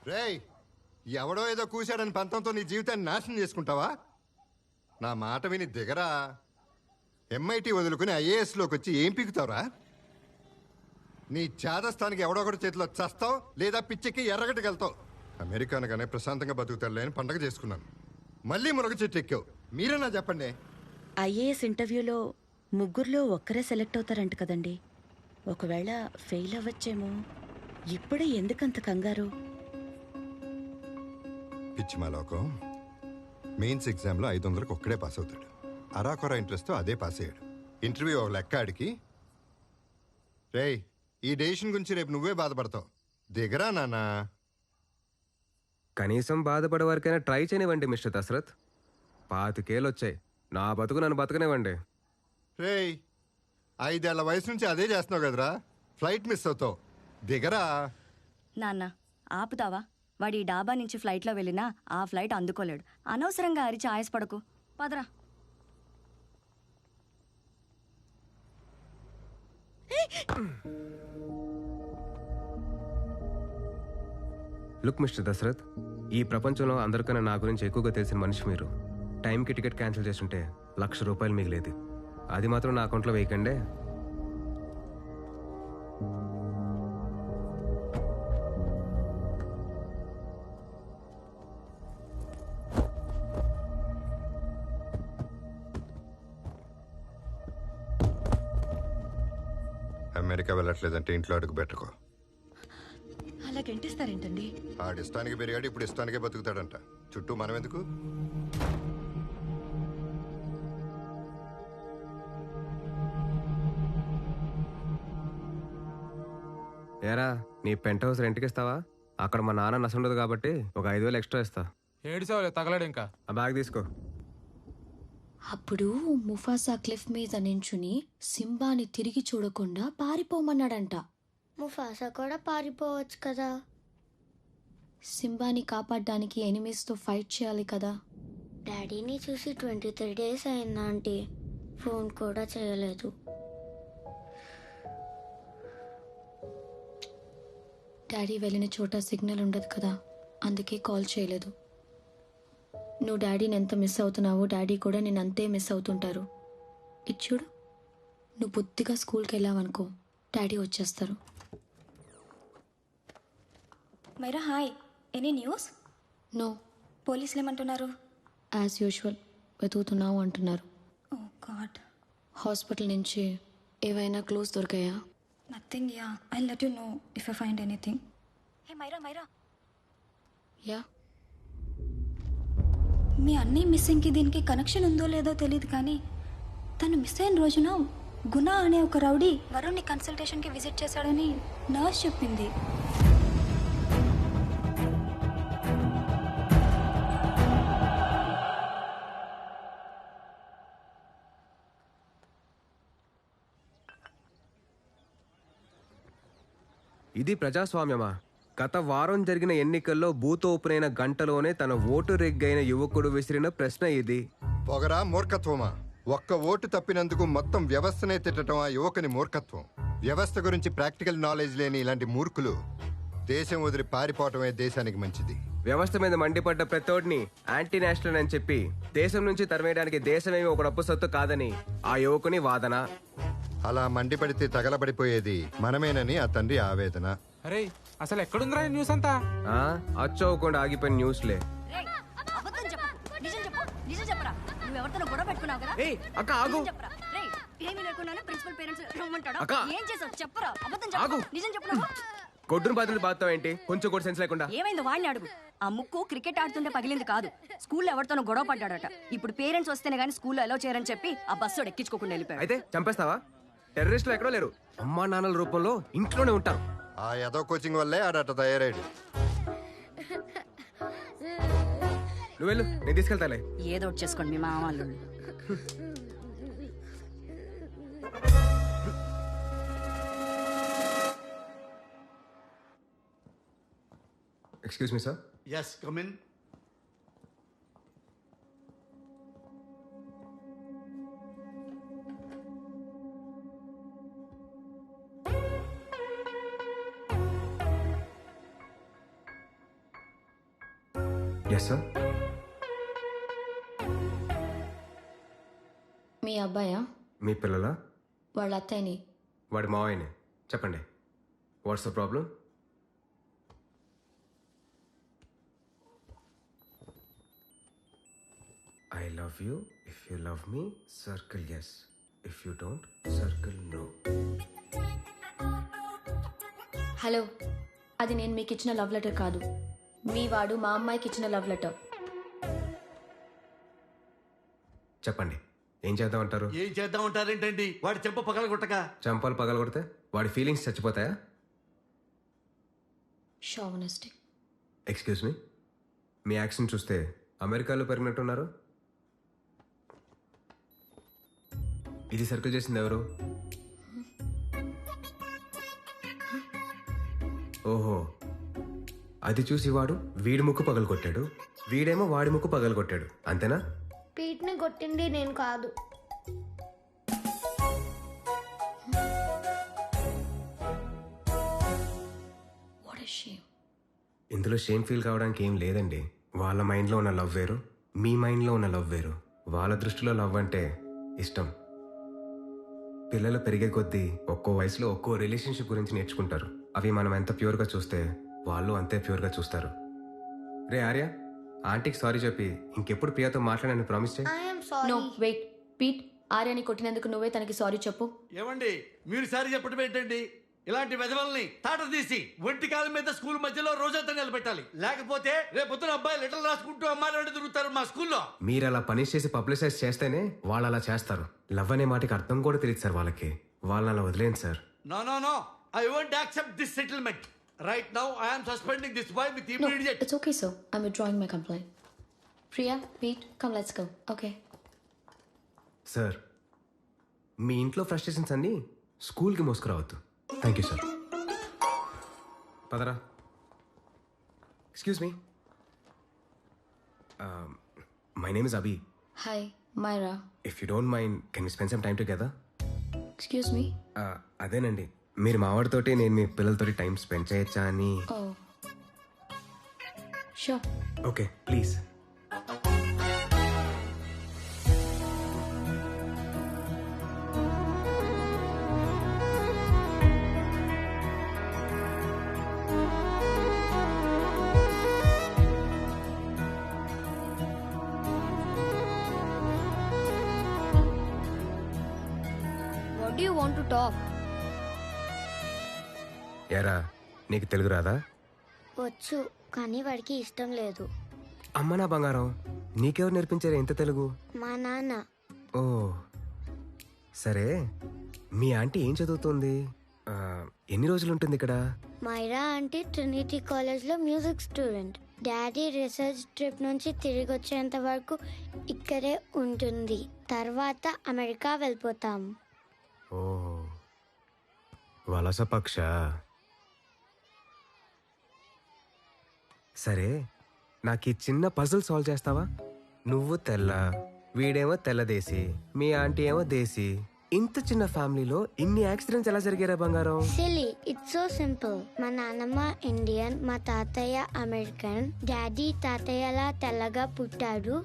రేయ్, ఎవడో ఏదో కూశాడని పంతంతో నీ జీవితాన్ని నాశనం చేసుకుంటావా? నా మాట విని దిగరా. ఎంఐటి వదులుకుని ఐఏఎస్లోకి వచ్చి ఏం పీకుతావురా? నీ చేదస్థానికి ఎవడో ఒకటి చేతిలో చస్తావు, లేదా పిచ్చెక్కి ఎర్రగట్టుకెళ్తావు. అమెరికా అనగానే ప్రశాంతంగా బతుకుతారులే అని పండగ చేసుకున్నాను. మళ్ళీ మునగ చెట్టు ఎక్కావు. మీరేనా చెప్పండి. ఐఏఎస్ ఇంటర్వ్యూలో ముగ్గురులో ఒక్కరే సెలెక్ట్ అవుతారంట కదండి. ఒకవేళ ఫెయిల్ అవ్వచ్చేమో. ఇప్పుడే ఎందుకంత కంగారు? పిచ్చి మా లోకం. మెయిన్స్ ఎగ్జామ్లో 500కి ఒక్కడే పాస్ అవుతాడు. అరాకొర ఇంట్రెస్ట్తో అదే పాస్ అయ్యాడు. ఇంటర్వ్యూ ఒక లెక్క ఆడికి. రేయ్, ఈ డెసిషన్ గురించి రేపు నువ్వే బాధపడతావు. దిగరా నాన్నా. కనీసం బాధపడే వరకైనా ట్రై చేయనివ్వండి మిస్టర్ దశరథ్. 25 ఏళ్ళు వచ్చాయి. నా బతుకు నన్ను బతకనివ్వండి. రేయ్, 5 ఏళ్ల వయసు నుంచి అదే చేస్తున్నావు కదరా. ఫ్లైట్ మిస్ అవుతావు. దిగరా. నాన్న ఆపుతావా? వాడి డాబా నుంచి ఫ్లైట్లో వెళ్ళినా ఆ ఫ్లైట్ అందుకోలేడు. అనవసరంగా అరిచి ఆయాసపడకు. పదరా. లుక్ మిస్టర్ దశరథ్, ఈ ప్రపంచంలో అందరికన్నా నా గురించి ఎక్కువగా తెలిసిన మనిషి మీరు. టైంకి టికెట్ క్యాన్సిల్ చేస్తుంటే ₹1,00,000 మిగిలేది. అది మాత్రం నా అకౌంట్లో వేయకండే. అమెరికా వెళ్ళట్లేదంటే ఇంట్లో అడుగు పెట్టుకో. అలా గంటేస్తారేంటండి? ఆడిష్టానికి పెరిగాడు, ఇప్పుడు ఇష్టానికే బతుకుతాడంట. చుట్టూ మనం ఎందుకు? ఏరా, నీ పెంట్ హౌస్ రెంట్కి ఇస్తావా? అక్కడ మా నాన్న నసుండదు కాబట్టి ఒక 5,000 ఎక్స్ట్రా ఇస్తా. ఏడిసావులే, తగలాడు ఇంకా. ఆ బ్యాగ్ తీసుకో. అప్పుడు ముఫాసా క్లిఫ్ మీద నించుని సింబాని తిరిగి చూడకుండా పారిపోమన్నాడంట. ముఫాసా కూడా పారిపోవచ్చు కదా. సింబాని కాపాడడానికి ఎనిమీస్తో ఫైట్ చేయాలి కదా. డాడీని చూసి 23 days అయిందా ఆంటీ? ఫోన్ కూడా చేయలేదు. డాడీ వెళ్ళిన చోట సిగ్నల్ ఉండదు కదా, అందుకే కాల్ చేయలేదు. నువ్వు డాడీని ఎంత మిస్ అవుతున్నావో డాడీ కూడా నేను అంతే మిస్ అవుతుంటారు. ఇది చూడు, నువ్వు బుద్ధిగా స్కూల్కి వెళ్ళావనుకో, డాడీ వచ్చేస్తారు. Myra hi, any news? No, పోలీసులు ఏమంటున్నారు? యాజ్ యూజువల్ వెతుకుతున్నావు అంటున్నారు. ఓ గాడ్. హాస్పిటల్ నుంచి ఏవైనా క్లూస్ దొరికాయా? Nothing. Yeah, I let you know if I find anything. Hey Myra, yeah, మీ అన్నీ మిస్సింగ్కి దీనికి కనెక్షన్ ఉందో లేదో తెలియదు, కానీ తను మిస్ అయిన రోజున గుణ అనే ఒక రౌడీ వరుణ్ని కన్సల్టేషన్కి విజిట్ చేశాడని నర్స్ చెప్పింది. ఇది ప్రజాస్వామ్యమా? గత వారం జరిగిన ఎన్నికల్లో బూత్ ఓపెన్ అయిన గంటలోనే తన ఓటు రెగ్గైన యువకుడు విసిరిన ప్రశ్న ఇది. పొగరా మూర్ఖత్వమా? ఒక్క ఓటు తప్పినందుకు మొత్తం వ్యవస్థనే తిట్టడం ఆ యువకుని మూర్ఖత్వం. వ్యవస్థ గురించి ప్రాక్టికల్ నాలెడ్జ్ లేని ఇలాంటి మూర్ఖులు దేశం వదిలి పారిపోవటమే దేశానికి మంచిది. వ్యవస్థ మీద మండిపడ్డ ప్రతోడిని యాంటీ నేషనల్ అని చెప్పి దేశం నుంచి తరిమేయడానికి దేశమేమి ఒక డబ్బు సొత్తు కాదని ఆ యువకుని వాదన. అలా మండిపడితే తగలబడిపోయేది మనమేనని ఆ తండ్రి ఆవేదన. అరే, అసలు ఎక్కడుందిరా ఈ న్యూస్ అంతా? అచ్చవకుండా ఆగిపోయిన న్యూస్లే. నిజం చెప్పరా, నువ్వు ఎవరితో గొడవ పెట్టుకున్నావు కదా? అక్క ఆగు. ఏమీ లేకుండానే ప్రిన్సిపల్ పేరెంట్స్ రమ్మంటాడు. అక్క, ఏం చేసావు చెప్పరా? అబద్ధం ఆగు. చెప్పు. నిజం చెప్పు. నువ్వు గొడ్డును బాధలు బాధతావు ఏంటి? కొంచెం కూడా సెన్స్ లేకుండా. ఏమైందో వాడిని అడుగు. ఆ ముక్కు క్రికెట్ ఆడుతుంటే పగిలింది కాదు, స్కూల్లో ఎవరితోనో గొడవ పడ్డాడట. ఇప్పుడు పేరెంట్స్ వస్తేనే గానీ స్కూల్లో అలౌ చేయరని చెప్పి ఆ బస్సు ఎక్కించుకోకుండా వెళ్ళిపోయాడు. అయితే చంపేస్తావా? టెర్రరిస్టులు ఎక్కడో లేరు, అమ్మా నాన్నల రూపంలో ఇంట్లోనే ఉంటారు. ఆ ఏదో కోచింగ్ వల్లే ఆడట తయారాడు. నువ్వు వెళ్ళు, నేను తీసుకెళ్తాలే. ఏదో ఒకటి చేసుకోండి మీ మామూలు. Excuse me sir. Yes, come in. Yes sir. మీ అబ్బాయా? మీ పిల్లల? వాళ్ళ అత్తయ్యని. వాడి మావయ్యనే. చెప్పండి, what's the problem? I love you. If you love me, circle yes. If you don't, circle no. Hello, అది నేను మీకు ఇచ్చిన లవ్ లెటర్ కాదు. మీ వాడు మా అమ్మాయికి ఇచ్చిన లవ్ లెటర్. చెప్పండి, ఏం చేద్దామంటారు? ఏం చేద్దాం అంటారేంటండి? వాడి చెంప పగలగొట్టక. చంపాలు పగలగొడితే వాడి ఫీలింగ్స్ చచ్చిపోతాయా? షావనిస్టిక్. ఎక్స్క్యూజ్ మీ, మీ యాక్షన్ చూస్తే అమెరికాలో పెరిగినట్టున్నారు. ఇది సర్కిల్ చేసింది ఎవరు? ఓహో, అది చూసి వాడు వీడి ముక్కు పగలు కొట్టాడు, వీడేమో వాడి ముక్కు పగలు కొట్టాడు, అంతేనా? పీట్ని కొట్టింది నేను కాదు. What is shame. ఇందులో షేమ్ ఫీల్ కావడానికి ఏం లేదండి. వాళ్ళ మైండ్లో ఉన్న లవ్ వేరు, మీ మైండ్లో ఉన్న లవ్ వేరు. వాళ్ళ దృష్టిలో లవ్ అంటే ఇష్టం. పిల్లలు పెరిగే కొద్దీ ఒక్కో వయసులో ఒక్కో రిలేషన్షిప్ గురించి నేర్చుకుంటారు. అవి మనం ఎంత ప్యూర్గా చూస్తే వాళ్ళు అంతే ప్యూర్గా చూస్తారు. రే ఆర్య, ఆంటీకి సారీ చెప్పి ఇంకెప్పుడు ప్రియాతో మాట్లాడని ప్రామిస్ చేయి. I'm sorry. No wait, Pete, ఆర్యని కొట్టినందుకు నువ్వే తనకి సారీ చెప్పు. ఏమండి, మీరు సారి చెప్పడం ఏంటండి? ఇలాంటి వెధవల్ని తాట తీసి ఒంటి కాలం మీద స్కూల్ మధ్యలో రోజంతా నిలబెట్టాలి. లేకపోతే రేపొద్దున అబ్బాయి లెటర్లు రాసుకుంటూ అమ్మాయిలు తిరుగుతారు మా స్కూల్లో. మీరు అలా పనిష్ చేసి పబ్లిసైజ్ చేస్తేనే వాళ్ళు అలా చేస్తారు. లవ్ అనే మాటకి అర్థం కూడా తెలియదు సార్ వాళ్ళకి. వాళ్ళని అలా వదిలేండి sir. No no no, I won't accept this settlement. Right now I am suspending this boy with No, immediate. it's okay, sir. I'm withdrawing my complaint. Priya, Pete, come, let's go. Okay. Sir, మీ ఇంట్లో frustrations అన్నీ స్కూల్కి మోసుకురావద్దు. Thank you sir. పదరా. Excuse me, my name is Abhi. Hi, Myra. If you don't mind, can you spend some time together? Excuse me? అదేనండి, మీరు మావాడితోటి నేను మీ పిల్లలతోటి టైం స్పెండ్ చేయొచ్చా అని. Oh. Sure. Okay, please. What do you want to talk? ఎరా, నీకు తెలుగు రాదా? వచ్చు, కానీ వాడికి ఇష్టం లేదు. అమ్మ నా బంగారం, నీకెవరు నేర్పించారు ఇంత తెలుగు? మా నాన్న. ఓ సరే, మీ ఆంటీ ఏం చదువుతుంది? ఎన్ని రోజులు ఉంటుంది ఇక్కడ? మైరా ఆంటీ ట్రినిటీ కాలేజ్లో music student. Daddy research trip నుంచి తిరిగి వచ్చేంత వరకు ఇక్కడే ఉంటుంది. తర్వాత అమెరికా వెళ్ళిపోతాం. ఓ వలస పక్ష. సరే, నాకు ఈ చిన్న పజిల్ సాల్వ్ చేస్తావా? నువ్వు తెల్ల, వీడేమో తెల్లదేశీ, మీ ఆంటీ ఏమో దేశీ. ఇంత చిన్న ఫ్యామిలీలో ఇన్ని యాక్సిడెంట్స్ ఎలా జరిగారా బంగారం? Silly, it's so simple. మా నాన్నమ్మ ఇండియన్, మా తాతయ్య అమెరికన్. డాడీ తాతయ్యలా తెల్లగా పుట్టాడు,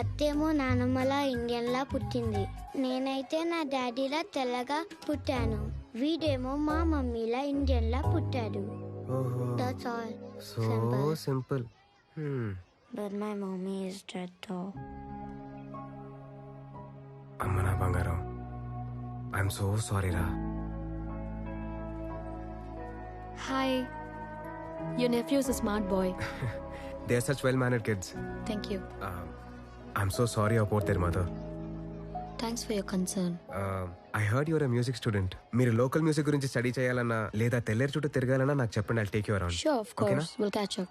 అత్తేమో నానమ్మలా ఇండియన్లా పుట్టింది. నేనైతే నా డాడీలా తెల్లగా పుట్టాను, వీడేమో మా మమ్మీలా ఇండియన్లా పుట్టాడు. ఓహో, that's all. So simple. But my mommy is dead though. అమ్మ నా బంగారం, ఐఎమ్ సో సారీ రా. Hi. Your nephew is a smart boy. They are such well mannered kids. Thank you. I'm so sorry about their mother. Thanks for your concern. I heard your a music student. మీరు local music గురించి study చేయాలన్నా లేదా తెల్లేరు చుట్టూ తిరగాలన్నా నాకు చెప్పండి, I'll take you around. Sure, of course. We'll catch up.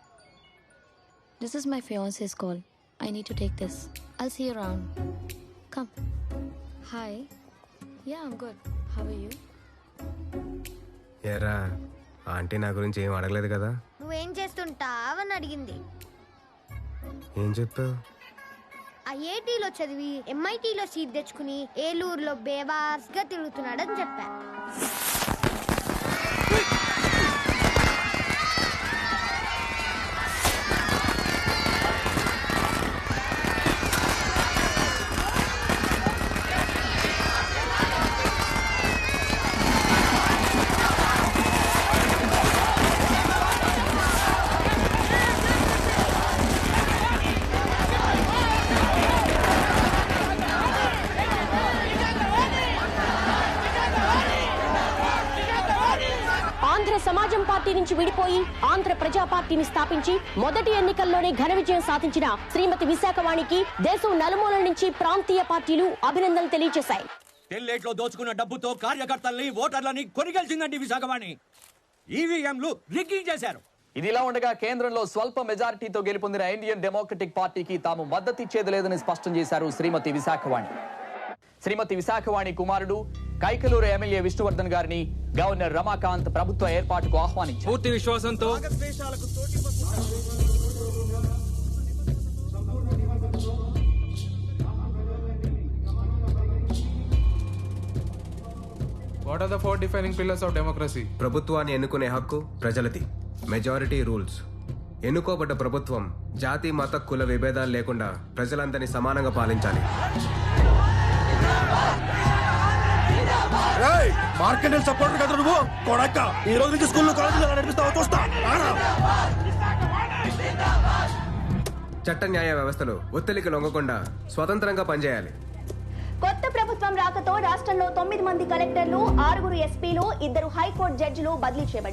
This is my fiance's call. I need to take this. I'll see you around. Come. Hi. Yeah, I'm good. How are you? ఏరా, aunty నా గురించి ఏం అడగలేదు కదా? నువ్వేం చేస్తుంటావని అడిగింది. ఏం చెప్పావు? ఐఐటీలో చదివి ఎంఐటీలో సీట్ తెచ్చుకుని ఏలూరులో బేవాస్గా తిరుగుతున్నాడని చెప్పా. సమాజం పార్టీ నుంచి విడిపోయి ఆంధ్ర ప్రజా పార్టీని స్థాపించి మొదటి ఎన్నికల్లోనే ఘన విజయం సాధించిన శ్రీమతి విశాఖవాణికి దేశం నలుమూలల నుంచి ప్రాంతీయ పార్టీలు అభినందనలు తెలియజేశాయి. తెల్లేట్లో దోచుకున్న డబ్బుతో కార్యకర్తల్ని ఓటర్లని కొనిగెలిచిందండి విశాఖవాణి. ఈవీఎంలు రిగ్గింగ్ చేశారు. ఇదిలా ఉండగా కేంద్రంలో స్వల్ప మెజారిటీతో గెలుపొందిన ఇండియన్ డెమోక్రటిక్ పార్టీకి తాము మద్దతిచ్చేది లేదని స్పష్టం చేశారు శ్రీమతి విశాఖవాణి. శ్రీమతి విశాఖవాణి కుమారుడు కైకలూరు ఎమ్మెల్యే విష్ణువర్ధన్ గారిని గవర్నర్ రమాకాంత్ ప్రభుత్వ ఏర్పాటుకు ఆహ్వానించారు. పూర్తి విశ్వాసంతో what are the 4 defining pillars of democracy? ప్రభుత్వాన్ని ఎన్నుకునే హక్కు ప్రజలది. Majority rules. ఎన్నుకోబడ్డ ప్రభుత్వం జాతి మత కుల విభేదాలు లేకుండా ప్రజలందరినీ సమానంగా పాలించాలి. మార్కెట్ సపోర్ట్ కదా నువ్వు కొడక్క. ఈ రోజు నుంచి స్కూల్లో కాలేజీలో నడిపిస్తావు చూస్తా. చట్ట న్యాయ వ్యవస్థలు ఒత్తిడికి లొంగకుండా స్వతంత్రంగా పనిచేయాలి. కొత్త ప్రభుత్వం రాకతో రాష్ట్రంలో 9 మంది కలెక్టర్లు, 6 ఎస్పీలు, 2 హైకోర్టు జడ్జిలు బదిలీ చేయబడ్డారు.